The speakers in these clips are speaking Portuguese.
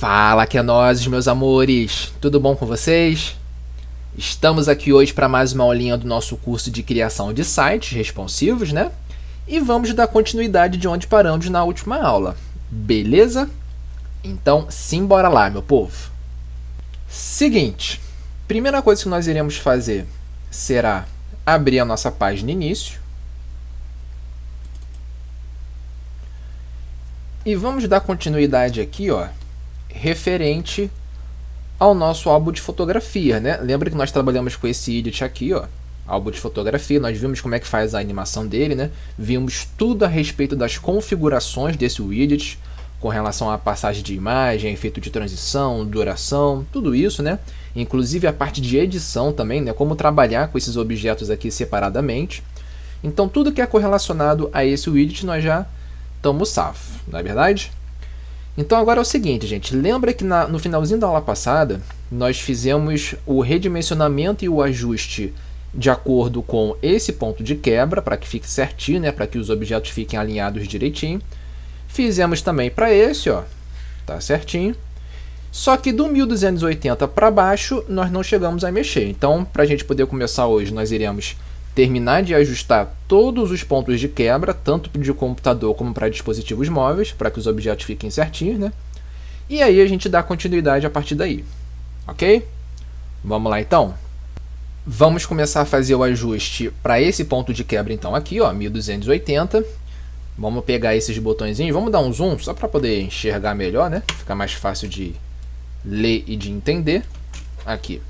Fala que é nós, meus amores! Tudo bom com vocês? Estamos aqui hoje para mais uma aulinha do nosso curso de criação de sites responsivos, né? E vamos dar continuidade de onde paramos na última aula, beleza? Então, simbora lá, meu povo! Seguinte, primeira coisa que nós iremos fazer será abrir a nossa página início. E vamos dar continuidade aqui, ó, referente ao nosso álbum de fotografia, né? Lembra que nós trabalhamos com esse widget aqui, ó, álbum de fotografia, nós vimos como é que faz a animação dele, né? Vimos tudo a respeito das configurações desse widget, com relação à passagem de imagem, efeito de transição, duração, tudo isso, né? Inclusive a parte de edição também, né? Como trabalhar com esses objetos aqui separadamente. Então, tudo que é correlacionado a esse widget nós já estamos safo, não é verdade? Então agora é o seguinte, gente, lembra que no finalzinho da aula passada nós fizemos o redimensionamento e o ajuste de acordo com esse ponto de quebra, para que fique certinho, né, para que os objetos fiquem alinhados direitinho. Fizemos também para esse, ó, tá certinho. Só que do 1280 para baixo nós não chegamos a mexer. Então, para a gente poder começar hoje, nós iremos terminar de ajustar todos os pontos de quebra, tanto de computador como para dispositivos móveis, para que os objetos fiquem certinhos, né? E aí a gente dá continuidade a partir daí, ok? Vamos lá então? Vamos começar a fazer o ajuste para esse ponto de quebra então aqui, ó, 1280. Vamos pegar esses botõezinhos, vamos dar um zoom só para poder enxergar melhor, né? Fica mais fácil de ler e de entender. Aqui.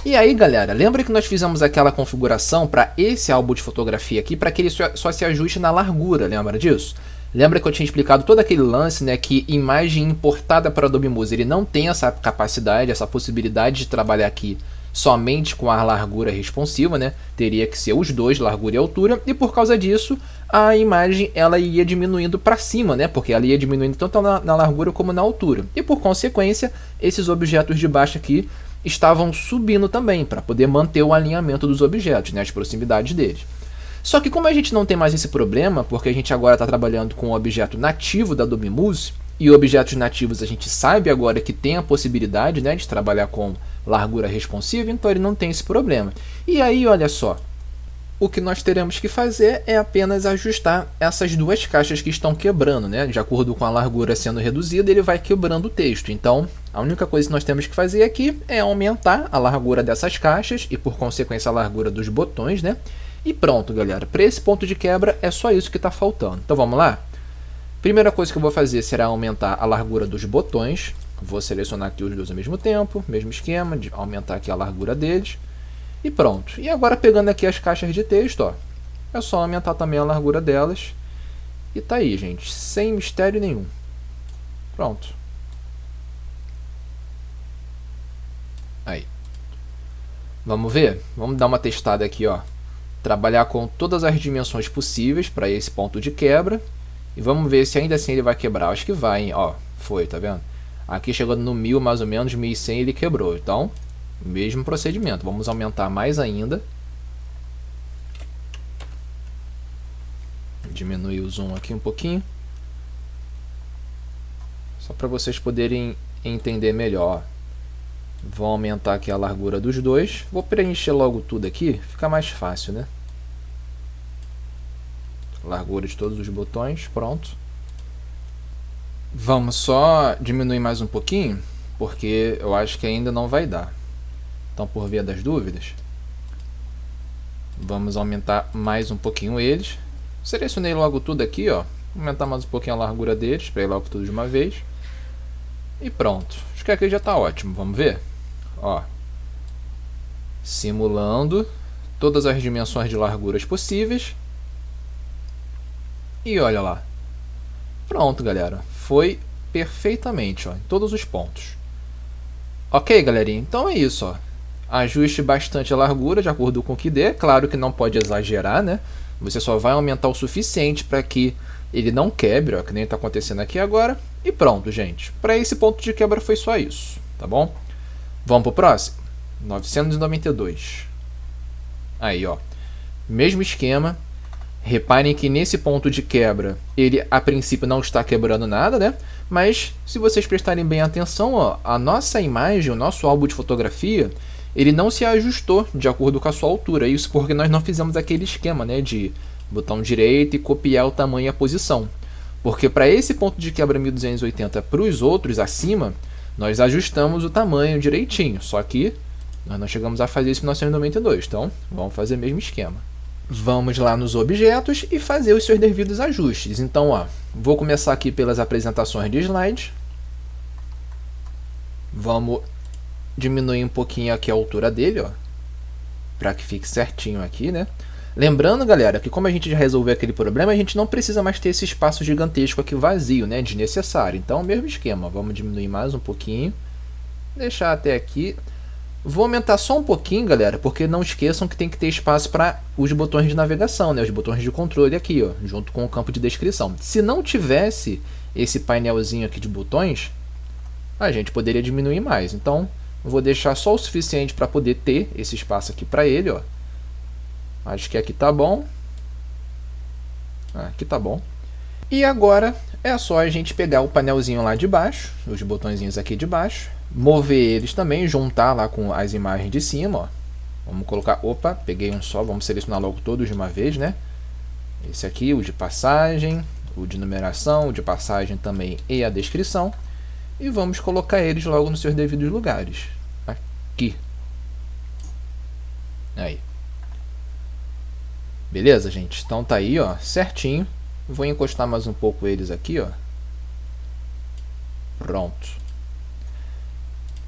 E aí, galera, lembra que nós fizemos aquela configuração para esse álbum de fotografia aqui, para que ele só se ajuste na largura, lembra disso? Lembra que eu tinha explicado todo aquele lance, né, que imagem importada para Adobe Movie, ele não tem essa capacidade, essa possibilidade de trabalhar aqui somente com a largura responsiva, né? Teria que ser os dois, largura e altura, e por causa disso, a imagem ela ia diminuindo para cima, né? Porque ela ia diminuindo tanto na largura como na altura. E por consequência, esses objetos de baixo aqui estavam subindo também, para poder manter o alinhamento dos objetos, né, as proximidades deles. Só que como a gente não tem mais esse problema, porque a gente agora está trabalhando com o objeto nativo da Adobe Movie, e objetos nativos a gente sabe agora que tem a possibilidade, né, de trabalhar com largura responsiva, então ele não tem esse problema. E aí, olha só, o que nós teremos que fazer é apenas ajustar essas duas caixas que estão quebrando, né? De acordo com a largura sendo reduzida, ele vai quebrando o texto. Então, a única coisa que nós temos que fazer aqui é aumentar a largura dessas caixas e, por consequência, a largura dos botões, né? E pronto, galera. Para esse ponto de quebra, é só isso que está faltando. Então, vamos lá? Primeira coisa que eu vou fazer será aumentar a largura dos botões. Vou selecionar aqui os dois ao mesmo tempo, mesmo esquema, de aumentar aqui a largura deles. E pronto. E agora pegando aqui as caixas de texto, ó, é só aumentar também a largura delas. E tá aí, gente, sem mistério nenhum. Pronto. Aí. Vamos ver? Vamos dar uma testada aqui, ó. Trabalhar com todas as dimensões possíveis para esse ponto de quebra. E vamos ver se ainda assim ele vai quebrar. Acho que vai, hein? Ó, foi, tá vendo? Aqui chegando no 1000 mais ou menos, 1100 ele quebrou. Então, mesmo procedimento. Vamos aumentar mais ainda. Diminuir o zoom aqui um pouquinho. Só para vocês poderem entender melhor. Vou aumentar aqui a largura dos dois. Vou preencher logo tudo aqui. Fica mais fácil, né? Largura de todos os botões. Pronto. Vamos só diminuir mais um pouquinho, porque eu acho que ainda não vai dar. Então, por via das dúvidas, vamos aumentar mais um pouquinho eles. Selecionei logo tudo aqui, ó. Aumentar mais um pouquinho a largura deles, para ir logo tudo de uma vez. E pronto. Acho que aqui já está ótimo. Vamos ver? Ó. Simulando todas as dimensões de larguras possíveis. E olha lá. Pronto, galera. Foi perfeitamente, ó, em todos os pontos. Ok, galerinha? Então é isso, ó. Ajuste bastante a largura de acordo com o que der. Claro que não pode exagerar, né? Você só vai aumentar o suficiente para que ele não quebre, ó, que nem está acontecendo aqui agora. E pronto, gente. Para esse ponto de quebra foi só isso, tá bom? Vamos pro próximo? 992. Aí, ó. Mesmo esquema. Reparem que nesse ponto de quebra, ele a princípio não está quebrando nada, né? Mas se vocês prestarem bem atenção, ó, a nossa imagem, o nosso álbum de fotografia, ele não se ajustou de acordo com a sua altura. Isso porque nós não fizemos aquele esquema, né, de botão direito e copiar o tamanho e a posição. Porque para esse ponto de quebra 1280 para os outros acima, nós ajustamos o tamanho direitinho. Só que nós não chegamos a fazer isso em 1992. Então, vamos fazer o mesmo esquema. Vamos lá nos objetos e fazer os seus devidos ajustes. Então, ó, vou começar aqui pelas apresentações de slide. Vamos diminuir um pouquinho aqui a altura dele, ó, para que fique certinho aqui, né? Lembrando, galera, que como a gente já resolveu aquele problema, a gente não precisa mais ter esse espaço gigantesco aqui vazio, né, desnecessário. Então, mesmo esquema, vamos diminuir mais um pouquinho, deixar até aqui. Vou aumentar só um pouquinho, galera, porque não esqueçam que tem que ter espaço para os botões de navegação, né? Os botões de controle aqui, ó, junto com o campo de descrição. Se não tivesse esse painelzinho aqui de botões, a gente poderia diminuir mais. Então, vou deixar só o suficiente para poder ter esse espaço aqui para ele, ó. Acho que aqui tá bom. Aqui tá bom. E agora é só a gente pegar o painelzinho lá de baixo, os botõezinhos aqui de baixo, mover eles também, juntar lá com as imagens de cima, ó. Vamos colocar, opa, peguei um só, vamos selecionar logo todos de uma vez, né? Esse aqui, o de passagem, o de numeração, o de passagem também e a descrição. E vamos colocar eles logo nos seus devidos lugares. Aqui. Aí. Beleza, gente? Então tá aí, ó, certinho. Vou encostar mais um pouco eles aqui, ó. Pronto.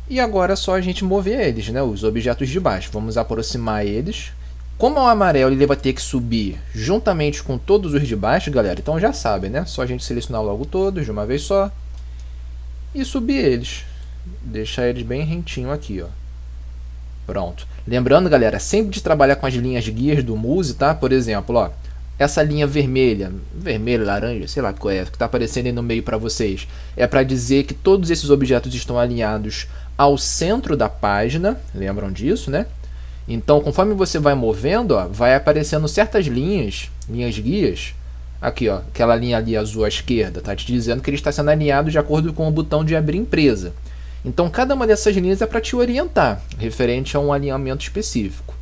E agora é só a gente mover eles, né? Os objetos de baixo. Vamos aproximar eles. Como é o amarelo, ele vai ter que subir juntamente com todos os de baixo, galera. Então já sabem, né? Só a gente selecionar logo todos de uma vez só. E subir eles. Deixar eles bem rentinho aqui, ó. Pronto. Lembrando, galera, sempre de trabalhar com as linhas guias do Muse, tá? Por exemplo, ó. Essa linha vermelha, laranja, sei lá qual é, que está aparecendo aí no meio para vocês, é para dizer que todos esses objetos estão alinhados ao centro da página, lembram disso, né? Então, conforme você vai movendo, ó, vai aparecendo certas linhas guias, aqui, ó, aquela linha ali azul à esquerda, tá te dizendo que ele está sendo alinhado de acordo com o botão de abrir empresa. Então, cada uma dessas linhas é para te orientar, referente a um alinhamento específico.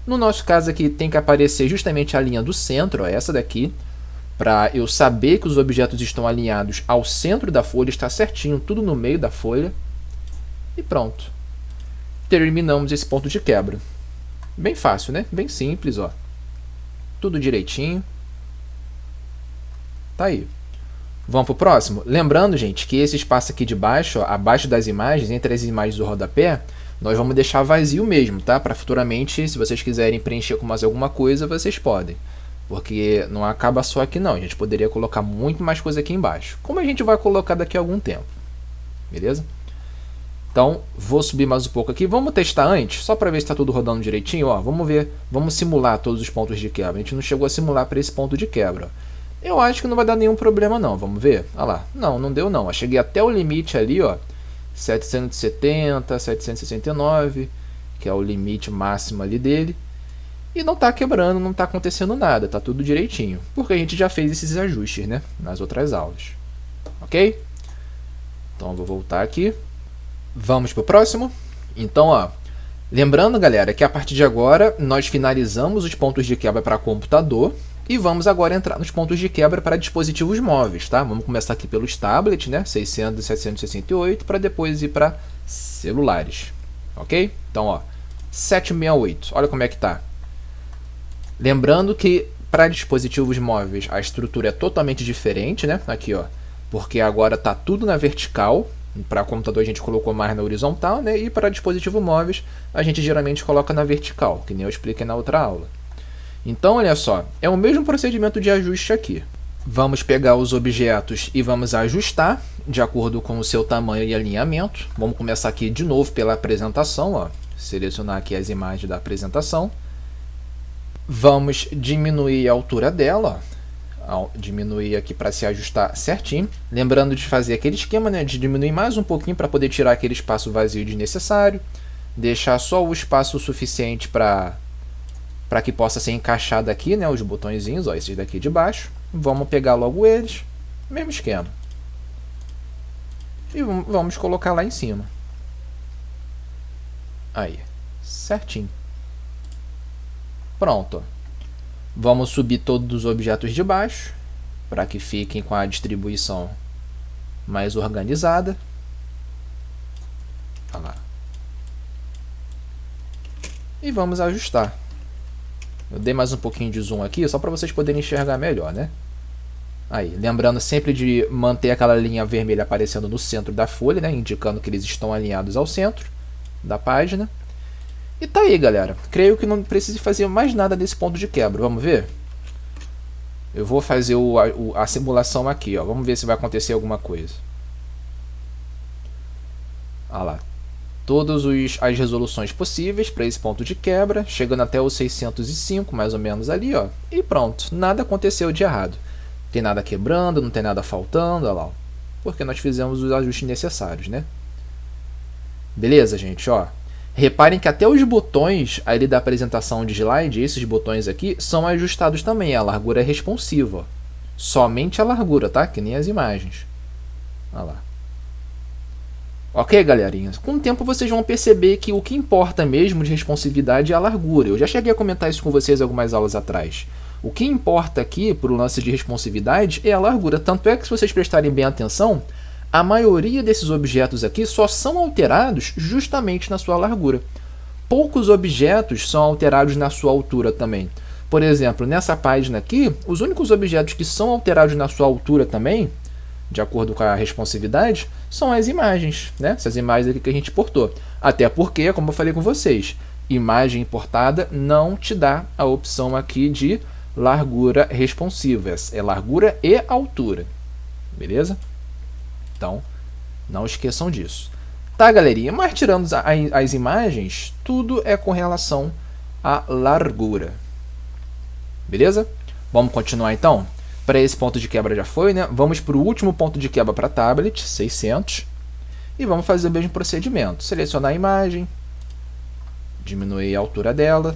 No nosso caso aqui tem que aparecer justamente a linha do centro, ó, essa daqui, para eu saber que os objetos estão alinhados ao centro da folha, está certinho, tudo no meio da folha. E pronto. Terminamos esse ponto de quebra. Bem fácil, né? Bem simples, ó. Tudo direitinho. Tá aí. Vamos pro próximo? Lembrando, gente, que esse espaço aqui de baixo, ó, abaixo das imagens, entre as imagens do rodapé, nós vamos deixar vazio mesmo, tá? Para futuramente, se vocês quiserem preencher com mais alguma coisa, vocês podem. Porque não acaba só aqui não, a gente poderia colocar muito mais coisa aqui embaixo. Como a gente vai colocar daqui a algum tempo. Beleza? Então, vou subir mais um pouco aqui. Vamos testar antes, só para ver se está tudo rodando direitinho. Ó, vamos ver, vamos simular todos os pontos de quebra. A gente não chegou a simular para esse ponto de quebra. Ó. Eu acho que não vai dar nenhum problema não, vamos ver? Olha lá, não deu não. Eu cheguei até o limite ali, ó. 770, 769, que é o limite máximo ali dele. E não está quebrando, não está acontecendo nada, está tudo direitinho. Porque a gente já fez esses ajustes, né, nas outras aulas. Ok? Então eu vou voltar aqui. Vamos para o próximo. Então, ó, lembrando, galera, que a partir de agora nós finalizamos os pontos de quebra para computador. E vamos agora entrar nos pontos de quebra para dispositivos móveis, tá? Vamos começar aqui pelos tablets, né? 600 e 768, para depois ir para celulares, ok? Então, ó, 768, olha como é que tá. Lembrando que para dispositivos móveis a estrutura é totalmente diferente, né? Aqui, ó, porque agora tá tudo na vertical. Para computador a gente colocou mais na horizontal, né? E para dispositivos móveis a gente geralmente coloca na vertical, que nem eu expliquei na outra aula. Então, olha só, é o mesmo procedimento de ajuste aqui. Vamos pegar os objetos e vamos ajustar de acordo com o seu tamanho e alinhamento. Vamos começar aqui de novo pela apresentação, ó. Selecionar aqui as imagens da apresentação. Vamos diminuir a altura dela, ó. Diminuir aqui para se ajustar certinho. Lembrando de fazer aquele esquema, né, de diminuir mais um pouquinho para poder tirar aquele espaço vazio desnecessário. Deixar só o espaço suficiente para para que possa ser encaixado aqui, né, os botõezinhos, ó, esses daqui de baixo. Vamos pegar logo eles, mesmo esquema. E vamos colocar lá em cima. Aí, certinho. Pronto. Vamos subir todos os objetos de baixo, para que fiquem com a distribuição mais organizada. Olha lá. E vamos ajustar. Eu dei mais um pouquinho de zoom aqui, só para vocês poderem enxergar melhor, né? Aí, lembrando sempre de manter aquela linha vermelha aparecendo no centro da folha, né? Indicando que eles estão alinhados ao centro da página. E tá aí, galera. Creio que não precise fazer mais nada nesse ponto de quebra. Vamos ver? Eu vou fazer a simulação aqui, ó. Vamos ver se vai acontecer alguma coisa. Olha lá. Todas as resoluções possíveis para esse ponto de quebra, chegando até o 605, mais ou menos ali, ó. E pronto, nada aconteceu de errado. Não tem nada quebrando, não tem nada faltando, olha lá. Porque nós fizemos os ajustes necessários, né? Beleza, gente, ó. Reparem que até os botões ali da apresentação de slide, esses botões aqui, são ajustados também. A largura é responsiva, ó. Somente a largura, tá? Que nem as imagens. Olha lá. Ok, galerinha? Com o tempo vocês vão perceber que o que importa mesmo de responsividade é a largura. Eu já cheguei a comentar isso com vocês algumas aulas atrás. O que importa aqui para o lance de responsividade é a largura. Tanto é que, se vocês prestarem bem atenção, a maioria desses objetos aqui só são alterados justamente na sua largura. Poucos objetos são alterados na sua altura também. Por exemplo, nessa página aqui, os únicos objetos que são alterados na sua altura também, de acordo com a responsividade, são as imagens, né? Essas imagens aqui que a gente importou. Até porque, como eu falei com vocês, imagem importada não te dá a opção aqui de largura responsiva. É largura e altura. Beleza? Então, não esqueçam disso. Tá, galerinha? Mas tirando as imagens, tudo é com relação à largura. Beleza? Vamos continuar então? Para esse ponto de quebra já foi, né? Vamos para o último ponto de quebra para tablet, 600. E vamos fazer o mesmo procedimento. Selecionar a imagem, diminuir a altura dela.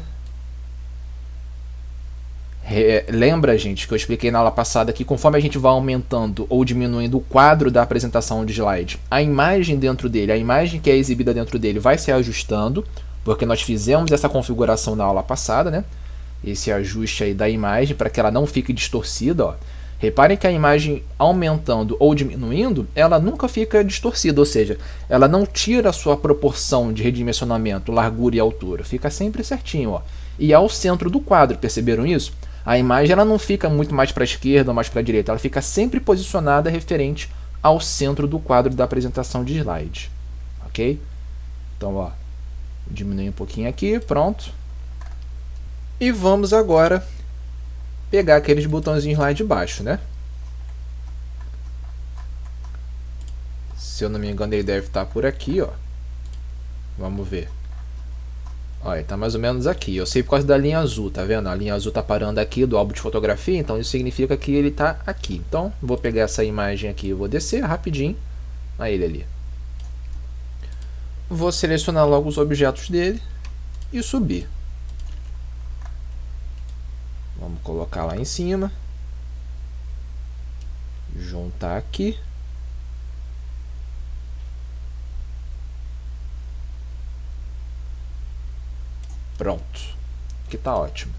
Lembra, gente, que eu expliquei na aula passada que conforme a gente vai aumentando ou diminuindo o quadro da apresentação de slide, a imagem dentro dele, a imagem que é exibida dentro dele vai se ajustando, porque nós fizemos essa configuração na aula passada, né? Esse ajuste aí da imagem para que ela não fique distorcida, ó. Reparem que a imagem aumentando ou diminuindo, ela nunca fica distorcida, ou seja, ela não tira a sua proporção de redimensionamento, largura e altura, fica sempre certinho, ó. E ao centro do quadro, perceberam isso? A imagem ela não fica muito mais para a esquerda ou mais para a direita, ela fica sempre posicionada referente ao centro do quadro da apresentação de slide, ok? Então, ó, diminuir um pouquinho aqui, pronto. E vamos agora pegar aqueles botõezinhos lá de baixo, né? Se eu não me engano, ele deve estar por aqui, ó. Vamos ver. Olha, está mais ou menos aqui. Eu sei por causa da linha azul, tá vendo? A linha azul está parando aqui do álbum de fotografia, então isso significa que ele está aqui. Então, vou pegar essa imagem aqui e vou descer rapidinho a ele ali. Vou selecionar logo os objetos dele e subir. Vamos colocar lá em cima. Juntar aqui. Pronto. Aqui tá ótimo.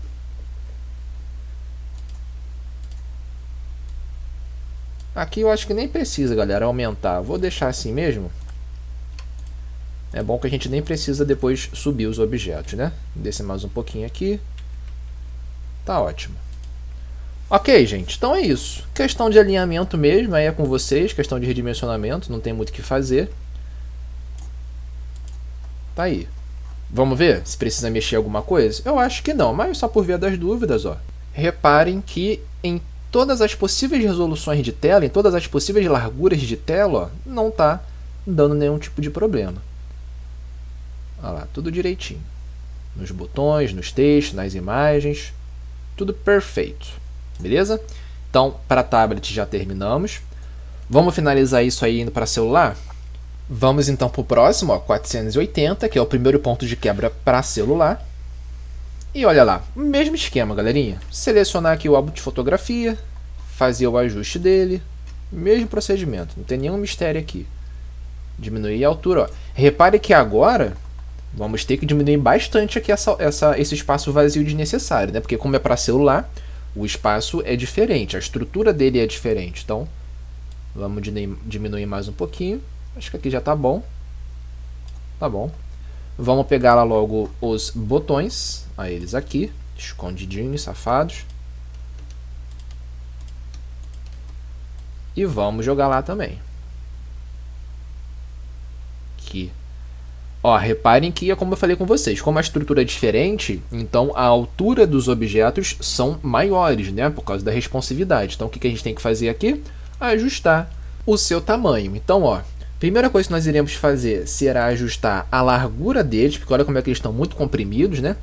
Aqui eu acho que nem precisa, galera, aumentar. Vou deixar assim mesmo. É bom que a gente nem precisa depois subir os objetos, né? Descer mais um pouquinho aqui. Tá ótimo. Ok, gente, então é isso. Questão de alinhamento mesmo, aí é com vocês, questão de redimensionamento, não tem muito o que fazer. Tá aí. Vamos ver se precisa mexer alguma coisa? Eu acho que não, mas só por via das dúvidas, ó. Reparem que em todas as possíveis resoluções de tela, em todas as possíveis larguras de tela, ó, não tá dando nenhum tipo de problema. Olha lá, tudo direitinho. Nos botões, nos textos, nas imagens, tudo perfeito. Beleza? Então, para tablet já terminamos. Vamos finalizar isso aí indo para celular? Vamos então para o próximo, ó, 480, que é o primeiro ponto de quebra para celular. E olha lá, mesmo esquema, galerinha. Selecionar aqui o álbum de fotografia, fazer o ajuste dele, mesmo procedimento, não tem nenhum mistério aqui. Diminuir a altura, ó. Repare que agora vamos ter que diminuir bastante aqui esse espaço vazio desnecessário, né? Porque como é para celular, o espaço é diferente, a estrutura dele é diferente. Então, vamos diminuir mais um pouquinho. Acho que aqui já tá bom. Tá bom. Vamos pegar lá logo os botões, a eles aqui, escondidinhos, safados. E vamos jogar lá também. Aqui. Ó, reparem que é como eu falei com vocês, como a estrutura é diferente, então a altura dos objetos são maiores, né? Por causa da responsividade. Então o que a gente tem que fazer aqui? Ajustar o seu tamanho. Então, ó, primeira coisa que nós iremos fazer será ajustar a largura deles, porque olha como é que eles estão muito comprimidos, né?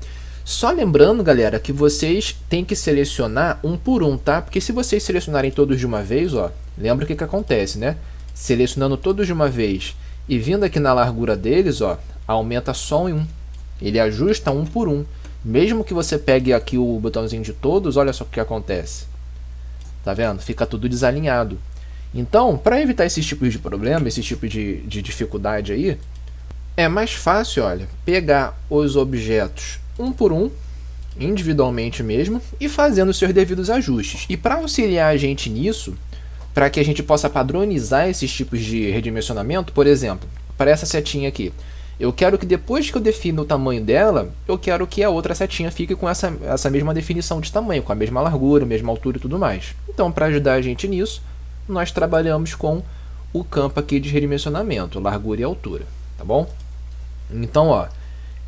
Só lembrando, galera, que vocês têm que selecionar um por um, tá? Porque se vocês selecionarem todos de uma vez, ó, lembra o que acontece, né? Selecionando todos de uma vez e vindo aqui na largura deles, ó, aumenta só em um. Ele ajusta um por um. Mesmo que você pegue aqui o botãozinho de todos, olha só o que acontece. Tá vendo? Fica tudo desalinhado. Então, para evitar esses tipos de problema, esse tipo de dificuldade aí, é mais fácil, olha, pegar os objetos um por um, individualmente mesmo, e fazendo os seus devidos ajustes. E para auxiliar a gente nisso, para que a gente possa padronizar esses tipos de redimensionamento, por exemplo, para essa setinha aqui, eu quero que depois que eu defino o tamanho dela, eu quero que a outra setinha fique com essa mesma definição de tamanho, com a mesma largura, mesma altura e tudo mais. Então, para ajudar a gente nisso, nós trabalhamos com o campo aqui de redimensionamento, largura e altura, tá bom? Então, ó,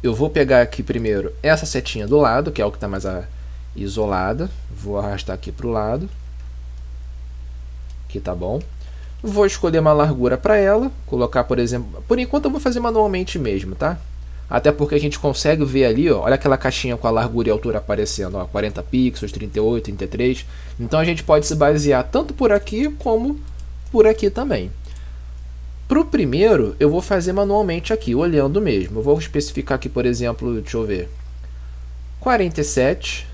eu vou pegar aqui primeiro essa setinha do lado, que é o que está mais isolada, vou arrastar aqui para o lado, aqui tá bom. Vou escolher uma largura para ela, colocar, por exemplo, por enquanto eu vou fazer manualmente mesmo, tá? Até porque a gente consegue ver ali, ó, olha aquela caixinha com a largura e altura aparecendo, ó, 40 pixels, 38, 33. Então a gente pode se basear tanto por aqui como por aqui também. Para o primeiro, eu vou fazer manualmente aqui, olhando mesmo. Eu vou especificar aqui, por exemplo, deixa eu ver, 47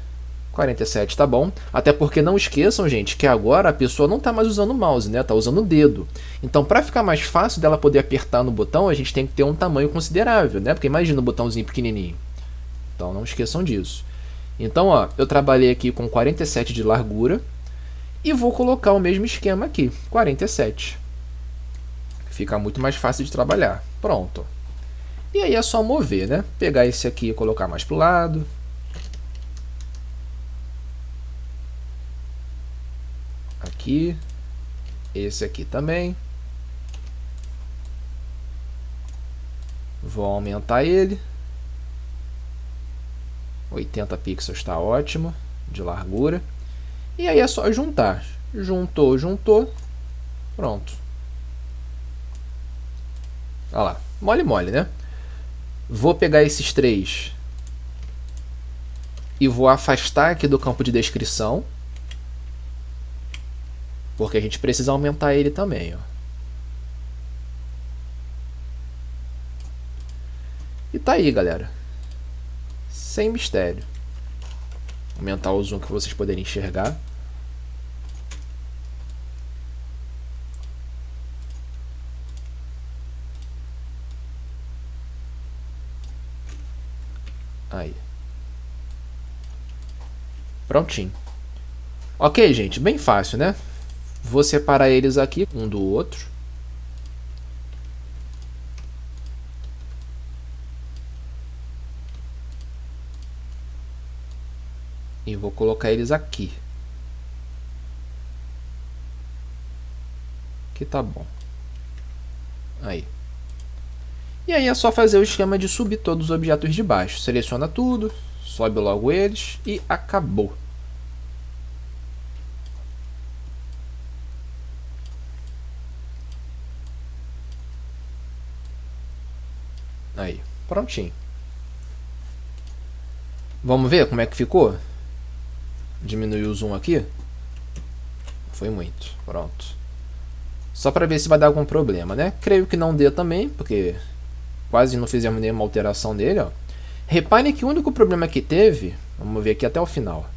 tá bom. Até porque não esqueçam, gente, que agora a pessoa não está mais usando o mouse, né? Está usando o dedo. Então, para ficar mais fácil dela poder apertar no botão, a gente tem que ter um tamanho considerável, né? Porque imagina um botãozinho pequenininho. Então, não esqueçam disso. Então, ó, eu trabalhei aqui com 47 de largura e vou colocar o mesmo esquema aqui, 47. Fica muito mais fácil de trabalhar. Pronto. E aí é só mover, né? Pegar esse aqui e colocar mais para o lado. Aqui, esse aqui também. Vou aumentar ele. 80 pixels está ótimo, de largura. E aí é só juntar. Juntou, juntou. Pronto. Olha lá, mole mole, né? Vou pegar esses três e vou afastar aqui do campo de descrição, porque a gente precisa aumentar ele também, ó. E tá aí, galera. Sem mistério. Aumentar o zoom para vocês poderem enxergar. Aí. Prontinho. Ok, gente, bem fácil, né? Vou separar eles aqui um do outro. E vou colocar eles aqui. Que tá bom. Aí. E aí é só fazer o esquema de subir todos os objetos de baixo. Seleciona tudo, sobe logo eles e acabou. Aí, prontinho. Vamos ver como é que ficou? Diminuir o zoom aqui. Foi muito. Pronto. Só para ver se vai dar algum problema, né? Creio que não dê também, porque quase não fizemos nenhuma alteração nele, ó. Reparem que o único problema que teve, vamos ver aqui até o final.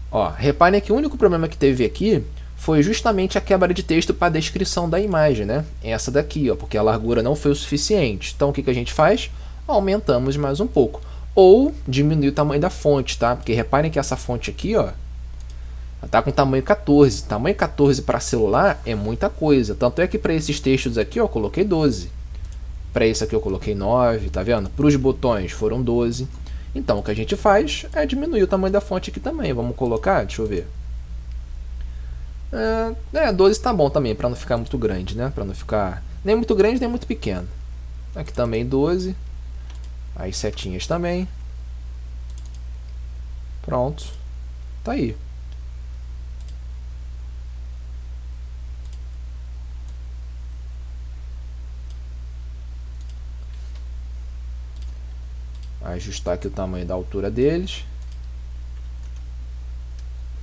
Ó, reparem que o único problema que teve aqui foi justamente a quebra de texto para a descrição da imagem, né? Essa daqui, ó, porque a largura não foi o suficiente. Então o que a gente faz? Aumentamos mais um pouco. Ou diminui o tamanho da fonte, tá? Porque reparem que essa fonte aqui, ó, está com tamanho 14. Tamanho 14 para celular é muita coisa. Tanto é que para esses textos aqui, ó, eu coloquei 12. Para esse aqui eu coloquei 9, tá vendo? Para os botões foram 12. Então o que a gente faz é diminuir o tamanho da fonte aqui também. Vamos colocar, deixa eu ver. 12 tá bom também, para não ficar muito grande, né? Para não ficar nem muito grande nem muito pequeno. Aqui também 12. As setinhas também. Pronto. Tá aí. Ajustar aqui o tamanho da altura deles.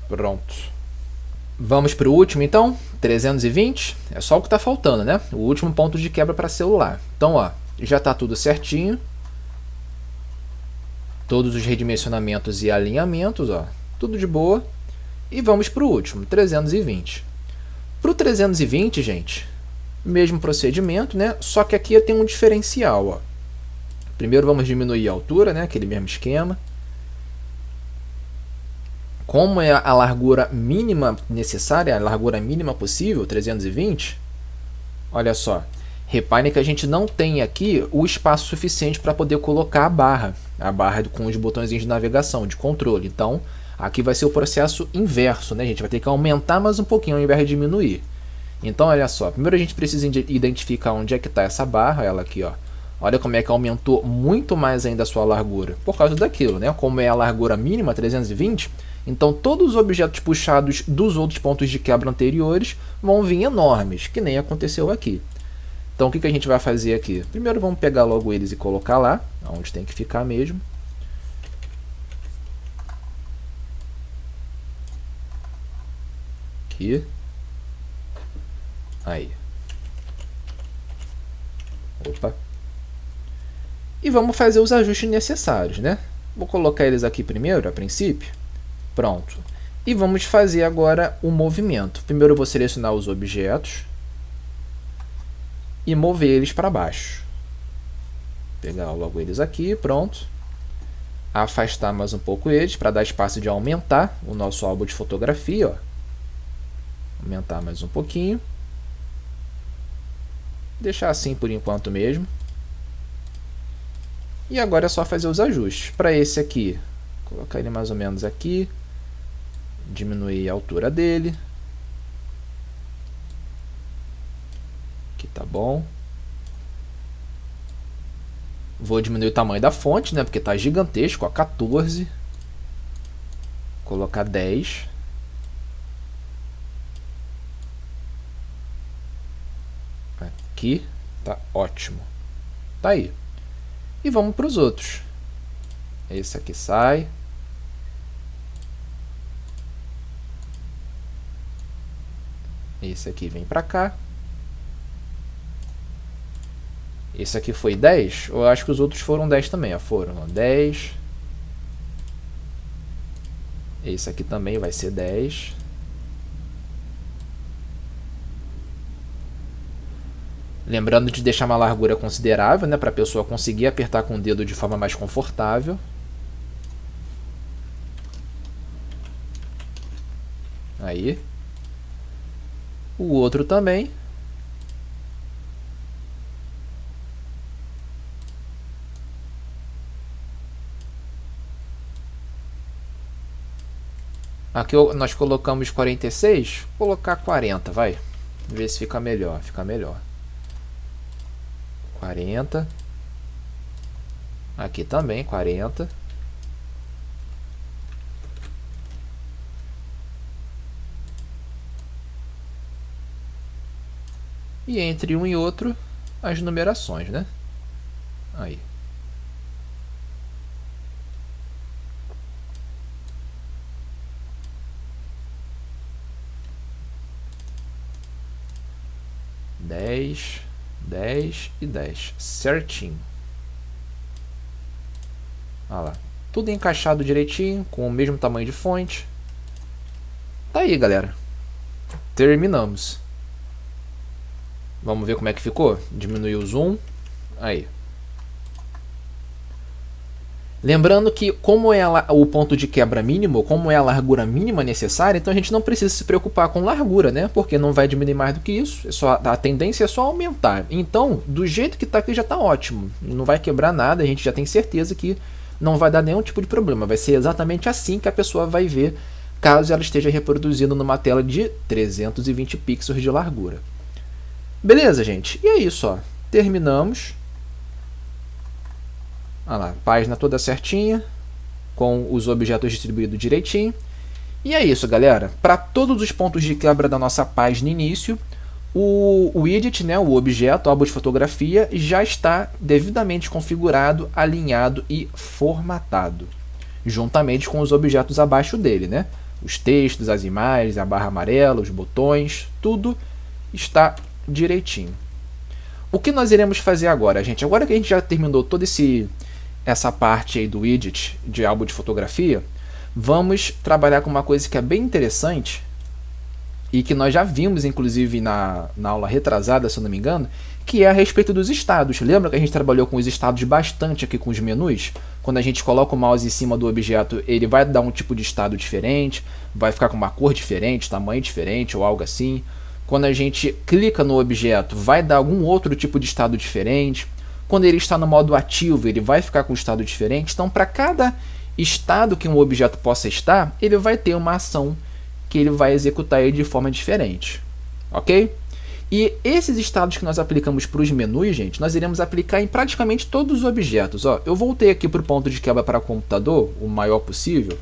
Pronto. Vamos para o último então, 320. É só o que está faltando, né? O último ponto de quebra para celular. Então, ó, já está tudo certinho. Todos os redimensionamentos e alinhamentos, ó, tudo de boa. E vamos para o último, 320. Para o 320, gente, mesmo procedimento, né? Só que aqui tem um diferencial, ó. Primeiro vamos diminuir a altura, né? Aquele mesmo esquema. Como é a largura mínima necessária, a largura mínima possível, 320, olha só. Reparem que a gente não tem aqui o espaço suficiente para poder colocar a barra com os botõezinhos de navegação, de controle. Então, aqui vai ser o processo inverso, né? A gente vai ter que aumentar mais um pouquinho ao invés de diminuir. Então, olha só. Primeiro a gente precisa identificar onde é que está essa barra, ela aqui, ó. Olha como é que aumentou muito mais ainda a sua largura, por causa daquilo, né? Como é a largura mínima, 320, então todos os objetos puxados dos outros pontos de quebra anteriores vão vir enormes, que nem aconteceu aqui. Então o que a gente vai fazer aqui? Primeiro vamos pegar logo eles e colocar lá, onde tem que ficar mesmo. Aqui. Aí. Opa. E vamos fazer os ajustes necessários, né? Vou colocar eles aqui primeiro, a princípio. Pronto. E vamos fazer agora o movimento. Primeiro eu vou selecionar os objetos e mover eles para baixo. Pegar logo eles aqui, pronto. Afastar mais um pouco eles para dar espaço de aumentar o nosso álbum de fotografia, ó. Aumentar mais um pouquinho. Deixar assim por enquanto mesmo. E agora é só fazer os ajustes. Para esse aqui, colocar ele mais ou menos aqui. Diminuir a altura dele. Aqui tá bom. Vou diminuir o tamanho da fonte, né? Porque tá gigantesco, ó, 14. Colocar 10. Aqui tá ótimo. Tá aí. E vamos para os outros. Esse aqui sai. Esse aqui vem para cá. Esse aqui foi 10. Eu acho que os outros foram 10 também. Ó. Foram 10. Esse aqui também vai ser 10. Lembrando de deixar uma largura considerável, né, para a pessoa conseguir apertar com o dedo de forma mais confortável. Aí. O outro também. Aqui nós colocamos 46. Vou colocar 40, vai. Ver se fica melhor. Fica melhor. 40. Aqui também, 40. E entre um e outro, as numerações, né? Aí. Dez e 10, certinho. Olha lá. Tudo encaixado direitinho, com o mesmo tamanho de fonte. Tá aí, galera. Terminamos. Vamos ver como é que ficou? Diminuir o zoom. Aí. Lembrando que, como é o ponto de quebra mínimo, como é a largura mínima necessária, então a gente não precisa se preocupar com largura, né? Porque não vai diminuir mais do que isso, a tendência é só aumentar. Então, do jeito que está aqui já está ótimo, não vai quebrar nada, a gente já tem certeza que não vai dar nenhum tipo de problema. Vai ser exatamente assim que a pessoa vai ver, caso ela esteja reproduzindo numa tela de 320 pixels de largura. Beleza, gente? E é isso, ó. Terminamos. Olha lá, página toda certinha, com os objetos distribuídos direitinho. E é isso, galera. Para todos os pontos de quebra da nossa página início, o widget, né, o objeto, o álbum de fotografia, já está devidamente configurado, alinhado e formatado, juntamente com os objetos abaixo dele, né? Os textos, as imagens, a barra amarela, os botões, tudo está direitinho. O que nós iremos fazer agora, gente? Agora que a gente já terminou toda essa parte aí do widget de álbum de fotografia, vamos trabalhar com uma coisa que é bem interessante e que nós já vimos, inclusive, na aula retrasada, se eu não me engano, que é a respeito dos estados. Lembra que a gente trabalhou com os estados bastante aqui com os menus? Quando a gente coloca o mouse em cima do objeto, ele vai dar um tipo de estado diferente, vai ficar com uma cor diferente, tamanho diferente ou algo assim. Quando a gente clica no objeto, vai dar algum outro tipo de estado diferente. Quando ele está no modo ativo, ele vai ficar com um estado diferente. Então, para cada estado que um objeto possa estar, ele vai ter uma ação que ele vai executar ele de forma diferente. Ok? E esses estados que nós aplicamos para os menus, gente, nós iremos aplicar em praticamente todos os objetos. Ó, eu voltei aqui para o ponto de quebra para o computador, o maior possível,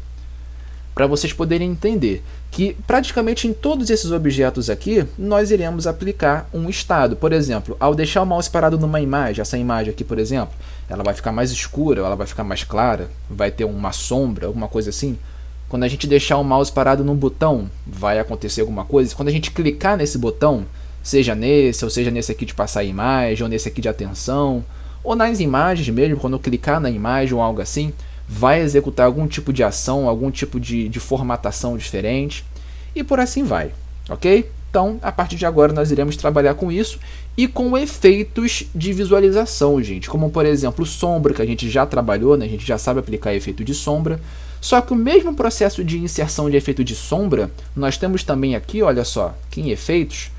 para vocês poderem entender que praticamente em todos esses objetos aqui, nós iremos aplicar um estado. Por exemplo, ao deixar o mouse parado numa imagem, essa imagem aqui, por exemplo, ela vai ficar mais escura, ela vai ficar mais clara, vai ter uma sombra, alguma coisa assim. Quando a gente deixar o mouse parado num botão, vai acontecer alguma coisa. Quando a gente clicar nesse botão, seja nesse, ou seja nesse aqui de passar a imagem, ou nesse aqui de atenção, ou nas imagens mesmo, quando eu clicar na imagem ou algo assim, vai executar algum tipo de ação, algum tipo de formatação diferente, e por assim vai, ok? Então, a partir de agora, nós iremos trabalhar com isso e com efeitos de visualização, gente, como, por exemplo, sombra, que a gente já trabalhou, né? A gente já sabe aplicar efeito de sombra, só que o mesmo processo de inserção de efeito de sombra, nós temos também aqui, olha só, aqui em efeitos,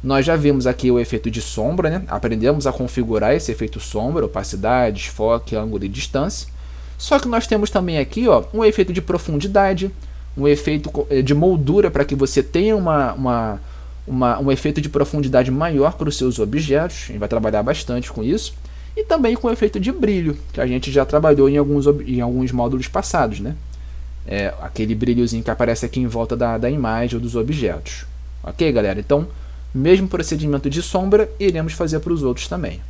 nós já vimos aqui o efeito de sombra, né? Aprendemos a configurar esse efeito sombra, opacidade, desfoque, ângulo e distância. Só que nós temos também aqui, ó, um efeito de profundidade, um efeito de moldura para que você tenha um efeito de profundidade maior para os seus objetos. A gente vai trabalhar bastante com isso. E também com o efeito de brilho, que a gente já trabalhou em alguns módulos passados, né? Aquele brilhozinho que aparece aqui em volta da imagem ou dos objetos. Ok, galera? Então, mesmo procedimento de sombra, iremos fazer para os outros também.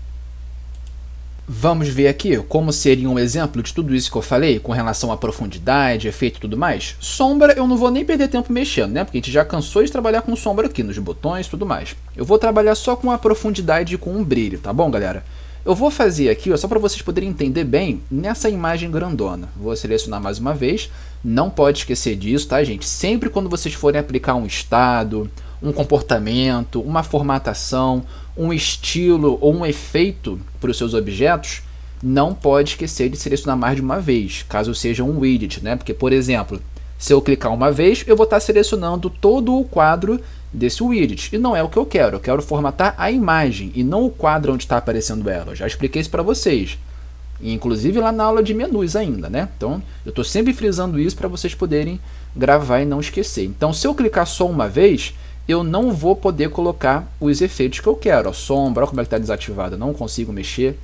Vamos ver aqui como seria um exemplo de tudo isso que eu falei com relação à profundidade, efeito e tudo mais. Sombra eu não vou nem perder tempo mexendo, né? Porque a gente já cansou de trabalhar com sombra aqui, nos botões e tudo mais. Eu vou trabalhar só com a profundidade e com o brilho, tá bom, galera? Eu vou fazer aqui, ó, só para vocês poderem entender bem, nessa imagem grandona. Vou selecionar mais uma vez. Não pode esquecer disso, tá, gente? Sempre quando vocês forem aplicar um estado, um comportamento, uma formatação, um estilo ou um efeito para os seus objetos, não pode esquecer de selecionar mais de uma vez, caso seja um widget, né? Porque, por exemplo, se eu clicar uma vez, eu vou estar selecionando todo o quadro desse widget, e não é o que eu quero formatar a imagem, e não o quadro onde está aparecendo ela. Eu já expliquei isso para vocês, inclusive lá na aula de menus ainda, né? Então, eu estou sempre frisando isso para vocês poderem gravar e não esquecer. Então, se eu clicar só uma vez, eu não vou poder colocar os efeitos que eu quero. A sombra, olha como é que está desativada, não consigo mexer.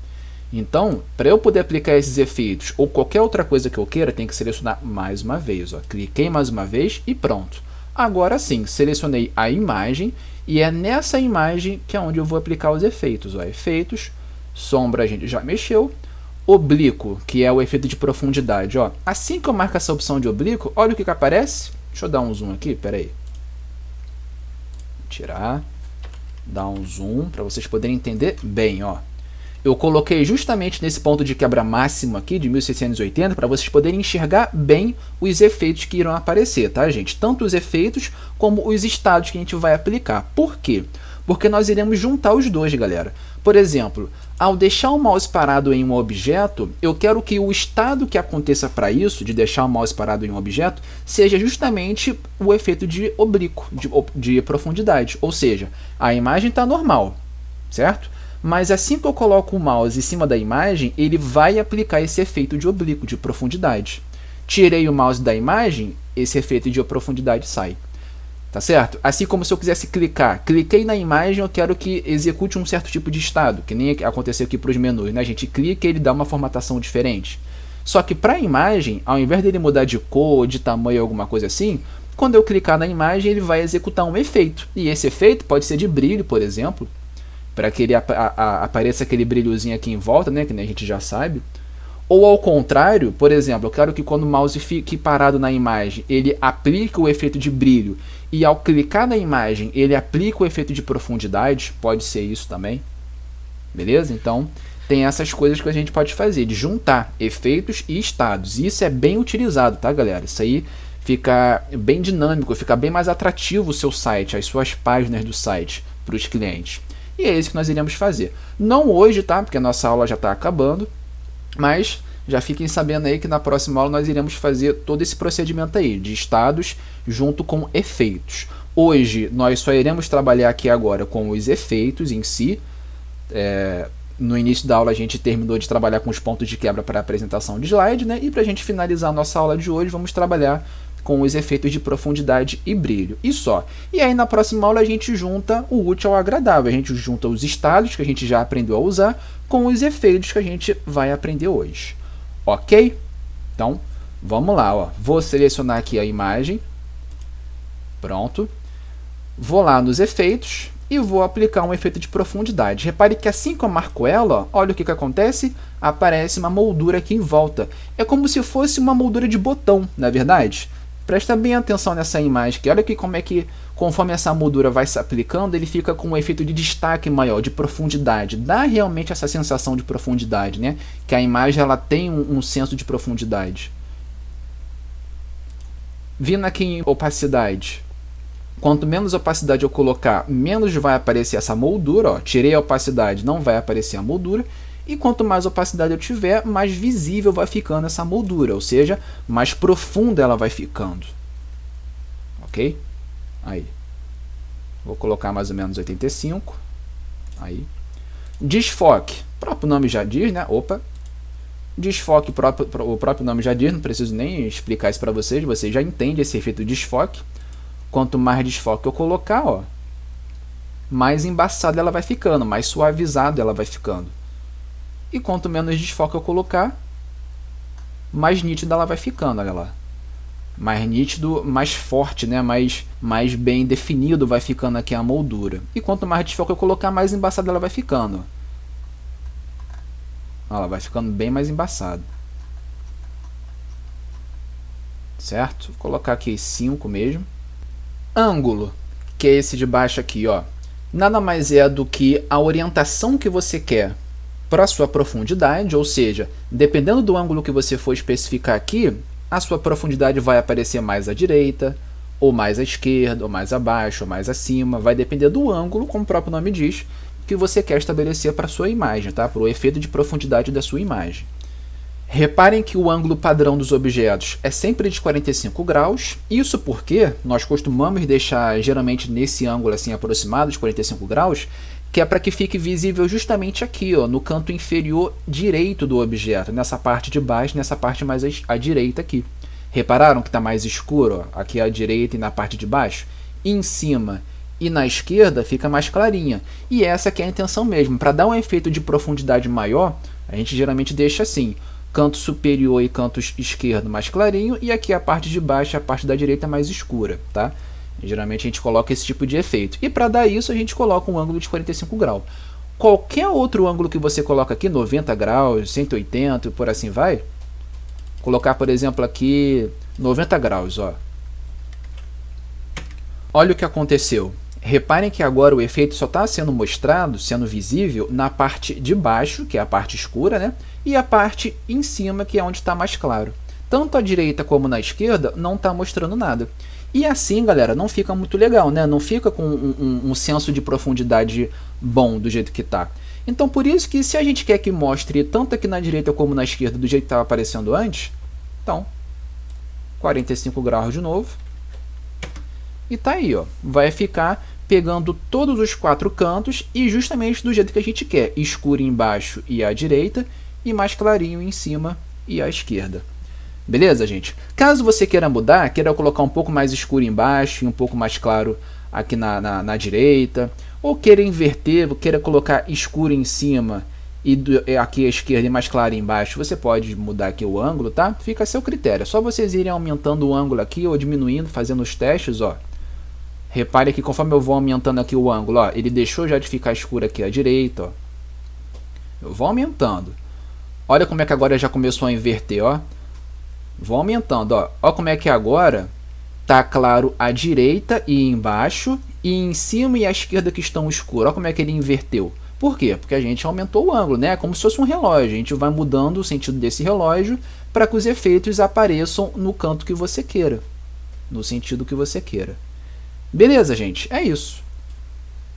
Então, para eu poder aplicar esses efeitos ou qualquer outra coisa que eu queira, tem que selecionar mais uma vez. Ó. Cliquei mais uma vez e pronto. Agora sim, selecionei a imagem e é nessa imagem que é onde eu vou aplicar os efeitos. Ó. Efeitos, sombra a gente já mexeu. Oblíquo, que é o efeito de profundidade. Ó. Assim que eu marco essa opção de oblíquo, olha o que aparece. Deixa eu dar um zoom aqui, peraí. Tirar, dar um zoom para vocês poderem entender bem, ó. Eu coloquei justamente nesse ponto de quebra máximo aqui, de 1680, para vocês poderem enxergar bem os efeitos que irão aparecer, tá, gente? Tanto os efeitos como os estados que a gente vai aplicar. Por quê? Porque nós iremos juntar os dois, galera. Por exemplo, ao deixar o mouse parado em um objeto, eu quero que o estado que aconteça para isso, de deixar o mouse parado em um objeto, seja justamente o efeito de oblíquo, de profundidade. Ou seja, a imagem está normal, certo? Mas assim que eu coloco o mouse em cima da imagem, ele vai aplicar esse efeito de oblíquo, de profundidade. Tirei o mouse da imagem, esse efeito de profundidade sai. Tá certo? Assim como se eu quisesse clicar, cliquei na imagem, eu quero que execute um certo tipo de estado, que nem aconteceu aqui para os menus, né? A gente clica e ele dá uma formatação diferente. Só que para a imagem, ao invés dele mudar de cor, de tamanho, alguma coisa assim, quando eu clicar na imagem, ele vai executar um efeito. E esse efeito pode ser de brilho, por exemplo, para que ele apareça aquele brilhozinho aqui em volta, né? Que nem a gente já sabe. Ou ao contrário, por exemplo, eu quero que quando o mouse fique parado na imagem, ele aplique o efeito de brilho, e ao clicar na imagem, ele aplica o efeito de profundidade, pode ser isso também, beleza? Então, tem essas coisas que a gente pode fazer, de juntar efeitos e estados, e isso é bem utilizado, tá, galera? Isso aí fica bem dinâmico, fica bem mais atrativo o seu site, as suas páginas do site para os clientes. E é isso que nós iremos fazer. Não hoje, tá? Porque a nossa aula já está acabando, mas já fiquem sabendo aí que na próxima aula nós iremos fazer todo esse procedimento aí, de estados junto com efeitos. Hoje nós só iremos trabalhar aqui agora com os efeitos em si. No início da aula a gente terminou de trabalhar com os pontos de quebra para a apresentação de slide, né? E para a gente finalizar a nossa aula de hoje, vamos trabalhar com os efeitos de profundidade e brilho. E só. E aí na próxima aula a gente junta o útil ao agradável. A gente junta os estados que a gente já aprendeu a usar com os efeitos que a gente vai aprender hoje. Ok? Então, vamos lá. Ó. Vou selecionar aqui a imagem. Pronto. Vou lá nos efeitos e vou aplicar um efeito de profundidade. Repare que assim que eu marco ela, ó, olha o que acontece. Aparece uma moldura aqui em volta. É como se fosse uma moldura de botão, não é verdade? Presta bem atenção nessa imagem, que olha aqui como é que, conforme essa moldura vai se aplicando, ele fica com um efeito de destaque maior, de profundidade. Dá realmente essa sensação de profundidade, né? Que a imagem ela tem um senso de profundidade. Vindo aqui em opacidade. Quanto menos opacidade eu colocar, menos vai aparecer essa moldura. Ó. Tirei a opacidade, não vai aparecer a moldura. E quanto mais opacidade eu tiver, mais visível vai ficando essa moldura, ou seja, mais profunda ela vai ficando. Ok? Aí. Vou colocar mais ou menos 85. Aí. Desfoque. O próprio nome já diz, né? Opa. Desfoque, o próprio nome já diz, não preciso nem explicar isso para vocês já entendem esse efeito de desfoque. Quanto mais desfoque eu colocar, ó, mais embaçada ela vai ficando, mais suavizada ela vai ficando. E quanto menos desfoque eu colocar, mais nítida ela vai ficando, olha lá. Mais nítido, mais forte, né? mais bem definido vai ficando aqui a moldura. E quanto mais desfoque eu colocar, mais embaçada ela vai ficando. Ela vai ficando bem mais embaçada. Certo? Vou colocar aqui 5 mesmo. Ângulo, que é esse de baixo aqui, ó. Nada mais é do que a orientação que você quer para a sua profundidade, ou seja, dependendo do ângulo que você for especificar aqui, a sua profundidade vai aparecer mais à direita, ou mais à esquerda, ou mais abaixo, ou mais acima, vai depender do ângulo, como o próprio nome diz, que você quer estabelecer para a sua imagem, tá? Para o efeito de profundidade da sua imagem. Reparem que o ângulo padrão dos objetos é sempre de 45 graus, isso porque nós costumamos deixar geralmente nesse ângulo assim aproximado de 45 graus, que é para que fique visível justamente aqui, ó, no canto inferior direito do objeto, nessa parte de baixo, nessa parte mais à direita aqui. Repararam que está mais escuro, ó, aqui à direita e na parte de baixo? E em cima e na esquerda fica mais clarinha. E essa que é a intenção mesmo, para dar um efeito de profundidade maior, a gente geralmente deixa assim, canto superior e canto esquerdo mais clarinho, e aqui a parte de baixo e a parte da direita mais escura, tá? Geralmente a gente coloca esse tipo de efeito. E para dar isso a gente coloca um ângulo de 45 graus. Qualquer outro ângulo que você coloca aqui, 90 graus, 180 e por assim vai, colocar por exemplo aqui 90 graus, ó. Olha o que aconteceu. Reparem que agora o efeito só está sendo mostrado, sendo visível, na parte de baixo, que é a parte escura, né? E a parte em cima, que é onde está mais claro. Tanto à direita como na esquerda não está mostrando nada. E assim, galera, não fica muito legal, né? Não fica com um senso de profundidade bom do jeito que está. Então, por isso que se a gente quer que mostre tanto aqui na direita como na esquerda do jeito que estava aparecendo antes, então, 45 graus de novo. E tá aí, ó. Vai ficar pegando todos os 4 cantos e justamente do jeito que a gente quer. Escuro embaixo e à direita e mais clarinho em cima e à esquerda. Beleza, gente? Caso você queira mudar, queira colocar um pouco mais escuro embaixo e um pouco mais claro aqui na direita, ou queira inverter, queira colocar escuro em cima e aqui à esquerda e mais claro embaixo, você pode mudar aqui o ângulo, tá? Fica a seu critério. É só vocês irem aumentando o ângulo aqui ou diminuindo, fazendo os testes, ó. Repare que conforme eu vou aumentando aqui o ângulo, ó, ele deixou já de ficar escuro aqui à direita, ó. Eu vou aumentando. Olha como é que agora já começou a inverter, ó. Vou aumentando, ó. Ó como é que agora tá claro à direita e embaixo, e em cima e à esquerda que estão escuros. Ó como é que ele inverteu. Por quê? Porque a gente aumentou o ângulo, né? Como se fosse um relógio. A gente vai mudando o sentido desse relógio para que os efeitos apareçam no canto que você queira. No sentido que você queira. Beleza, gente? É isso.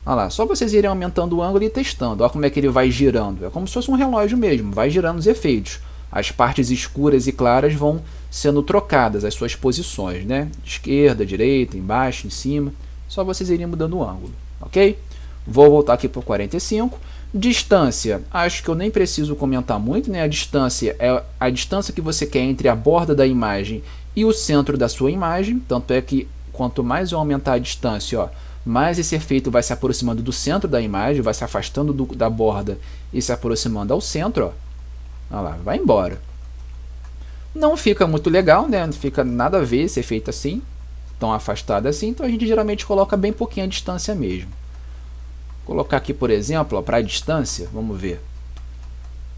Olha lá, só vocês irem aumentando o ângulo e testando. Olha como é que ele vai girando. É como se fosse um relógio mesmo, vai girando os efeitos. As partes escuras e claras vão sendo trocadas, as suas posições, né? Esquerda, direita, embaixo, em cima. Só vocês irem mudando o ângulo, ok? Vou voltar aqui para o 45. Distância, acho que eu nem preciso comentar muito, né? A distância é a distância que você quer entre a borda da imagem e o centro da sua imagem. Tanto é que quanto mais eu aumentar a distância, ó, mais esse efeito vai se aproximando do centro da imagem, vai se afastando da borda e se aproximando ao centro, ó. Olha lá, vai embora. Não fica muito legal, né? Não fica nada a ver esse efeito assim, tão afastado assim, então a gente geralmente coloca bem pouquinho a distância mesmo. Vou colocar aqui, por exemplo, para a distância, vamos ver.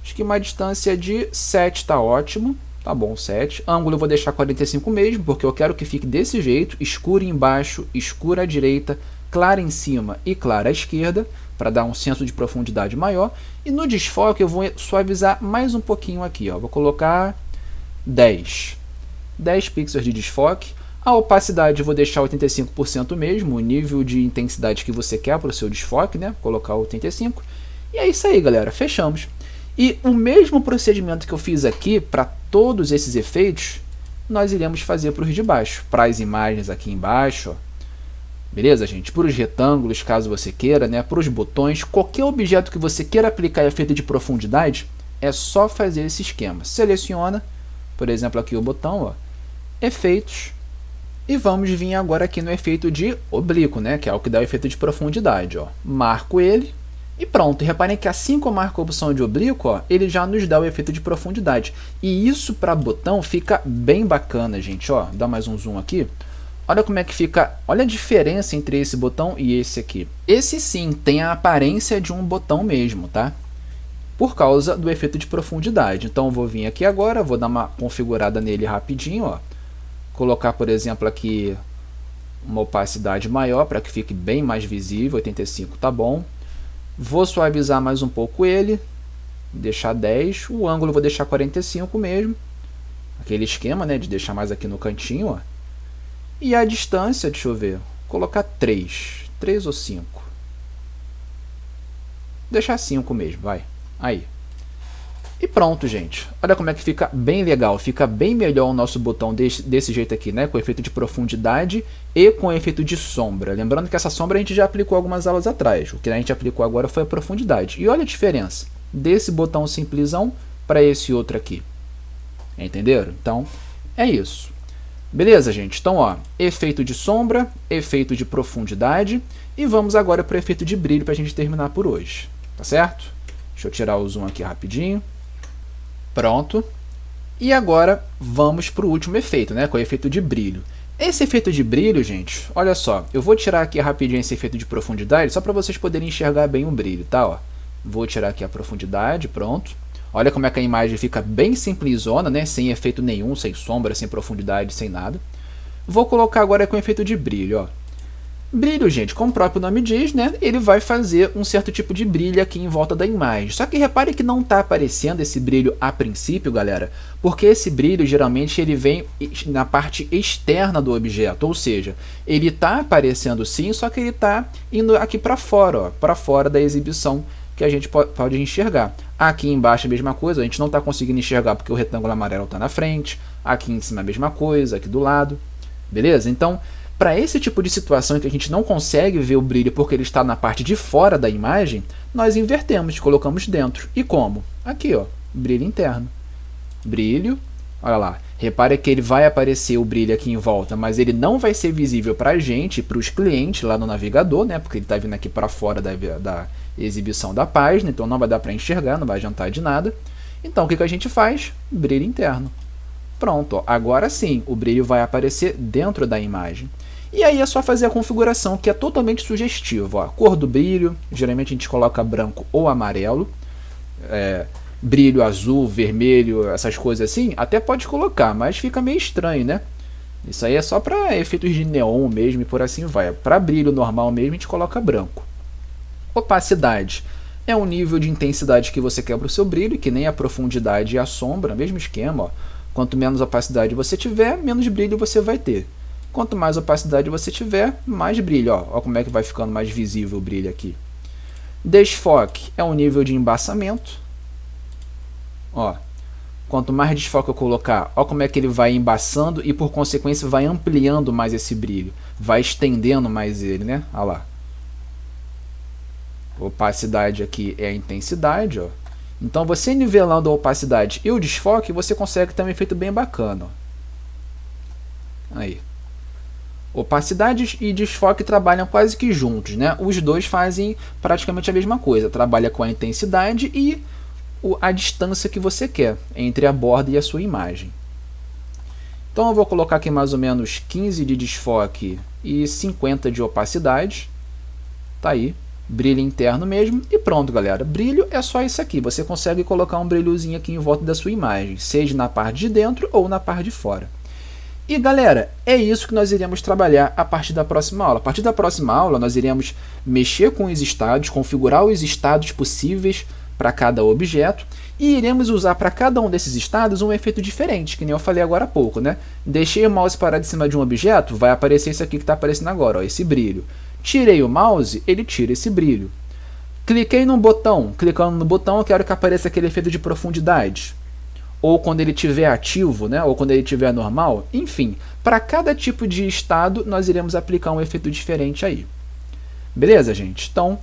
Acho que uma distância de 7 está ótimo. Tá bom, 7. Ângulo eu vou deixar 45 mesmo, porque eu quero que fique desse jeito, escuro embaixo, escuro à direita, claro em cima e claro à esquerda, para dar um senso de profundidade maior. E no desfoque eu vou suavizar mais um pouquinho aqui, ó. Vou colocar 10. 10 pixels de desfoque. A opacidade eu vou deixar 85% mesmo, o nível de intensidade que você quer para o seu desfoque, né? Vou colocar 85. E é isso aí, galera. Fechamos. E o mesmo procedimento que eu fiz aqui para todos esses efeitos, nós iremos fazer para os de baixo, para as imagens aqui embaixo, ó. Beleza, gente? Para os retângulos, caso você queira, né? Para os botões, qualquer objeto que você queira aplicar efeito de profundidade, é só fazer esse esquema. Seleciona, por exemplo, aqui o botão, ó, efeitos, e vamos vir agora aqui no efeito de oblíquo, né? Que é o que dá o efeito de profundidade, ó. Marco ele. E pronto, reparem que assim que eu marco a opção de oblíquo, ó, ele já nos dá o efeito de profundidade. E isso para botão fica bem bacana, gente. Ó, dá mais um zoom aqui. Olha como é que fica, olha a diferença entre esse botão e esse aqui. Esse sim tem a aparência de um botão mesmo, tá? Por causa do efeito de profundidade. Então eu vou vir aqui agora, vou dar uma configurada nele rapidinho, ó. Colocar, por exemplo, aqui uma opacidade maior para que fique bem mais visível, 85 tá bom. Vou suavizar mais um pouco ele, deixar 10, o ângulo eu vou deixar 45 mesmo, aquele esquema, né, de deixar mais aqui no cantinho, ó. E a distância, deixa eu ver, vou colocar 3 ou 5, deixar 5 mesmo, vai, aí. E pronto, gente, olha como é que fica bem legal, fica bem melhor o nosso botão desse jeito aqui, né, com efeito de profundidade e com efeito de sombra. Lembrando que essa sombra a gente já aplicou algumas aulas atrás, o que a gente aplicou agora foi a profundidade. E olha a diferença desse botão simplesão para esse outro aqui. Entenderam? Então, é isso. Beleza, gente? Então, ó, efeito de sombra, efeito de profundidade e vamos agora para o efeito de brilho para a gente terminar por hoje, tá certo? Deixa eu tirar o zoom aqui rapidinho. Pronto. E agora vamos para o último efeito, né, com o efeito de brilho. Esse efeito de brilho, gente, olha só, eu vou tirar aqui rapidinho esse efeito de profundidade, só para vocês poderem enxergar bem o brilho, tá? Ó, vou tirar aqui a profundidade, pronto. Olha como é que a imagem fica bem simplesona, né, sem efeito nenhum, sem sombra, sem profundidade, sem nada. Vou colocar agora com efeito de brilho, ó. Brilho, gente, como o próprio nome diz, né, ele vai fazer um certo tipo de brilho aqui em volta da imagem. Só que repare que não está aparecendo esse brilho a princípio, galera, porque esse brilho geralmente ele vem na parte externa do objeto, ou seja, ele está aparecendo sim, só que ele está indo aqui para fora, para fora da exibição que a gente pode enxergar. Aqui embaixo a mesma coisa, a gente não está conseguindo enxergar porque o retângulo amarelo está na frente, aqui em cima a mesma coisa, aqui do lado, beleza? Então, para esse tipo de situação em que a gente não consegue ver o brilho porque ele está na parte de fora da imagem, nós invertemos, colocamos dentro. E como? Aqui, ó, brilho interno. Brilho, olha lá. Repare que ele vai aparecer o brilho aqui em volta, mas ele não vai ser visível para a gente, para os clientes lá no navegador, né? Porque ele está vindo aqui para fora da exibição da página, então não vai dar para enxergar, não vai adiantar de nada. Então o que a gente faz? Brilho interno. Pronto, ó, agora sim o brilho vai aparecer dentro da imagem. E aí é só fazer a configuração, que é totalmente sugestiva. Ó. A cor do brilho, geralmente a gente coloca branco ou amarelo. Brilho azul, vermelho, essas coisas assim, até pode colocar, mas fica meio estranho, né? Isso aí é só para efeitos de neon mesmo e por assim vai. Para brilho normal mesmo a gente coloca branco. Opacidade é um nível de intensidade que você quer para o seu brilho, que nem a profundidade e a sombra, mesmo esquema. Ó. Quanto menos opacidade você tiver, menos brilho você vai ter. Quanto mais opacidade você tiver, mais brilho. Ó, como é que vai ficando mais visível o brilho aqui. Desfoque é um nível de embaçamento. Ó, quanto mais desfoque eu colocar, ó como é que ele vai embaçando e por consequência vai ampliando mais esse brilho. Vai estendendo mais ele, né? Olha lá. Opacidade aqui é a intensidade, ó. Então você nivelando a opacidade e o desfoque, você consegue ter um efeito bem bacana. Ó. Aí. Opacidade e desfoque trabalham quase que juntos, né? Os dois fazem praticamente a mesma coisa. Trabalha com a intensidade e a distância que você quer entre a borda e a sua imagem. Então eu vou colocar aqui mais ou menos 15 de desfoque e 50 de opacidade. Tá aí, brilho interno mesmo. E pronto, galera. Brilho é só isso aqui. Você consegue colocar um brilhozinho aqui em volta da sua imagem, seja na parte de dentro ou na parte de fora. E galera, é isso que nós iremos trabalhar a partir da próxima aula. A partir da próxima aula nós iremos mexer com os estados, configurar os estados possíveis para cada objeto e iremos usar para cada um desses estados um efeito diferente, que nem eu falei agora há pouco, né? Deixei o mouse parar de cima de um objeto, vai aparecer isso aqui que está aparecendo agora, ó, esse brilho. Tirei o mouse, ele tira esse brilho. Cliquei num botão, clicando no botão eu quero que apareça aquele efeito de profundidade. Ou quando ele estiver ativo, né? Ou quando ele estiver normal, enfim, para cada tipo de estado nós iremos aplicar um efeito diferente aí. Beleza, gente? Então,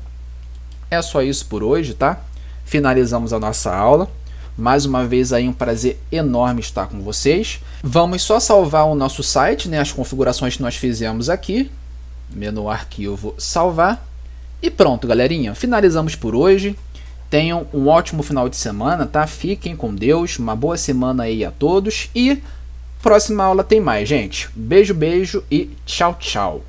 é só isso por hoje, tá? Finalizamos a nossa aula. Mais uma vez aí um prazer enorme estar com vocês. Vamos só salvar o nosso site, né? As configurações que nós fizemos aqui. Menu arquivo, salvar. E pronto, galerinha. Finalizamos por hoje. Tenham um ótimo final de semana, tá? Fiquem com Deus, uma boa semana aí a todos e próxima aula tem mais, gente. Beijo, beijo e tchau, tchau.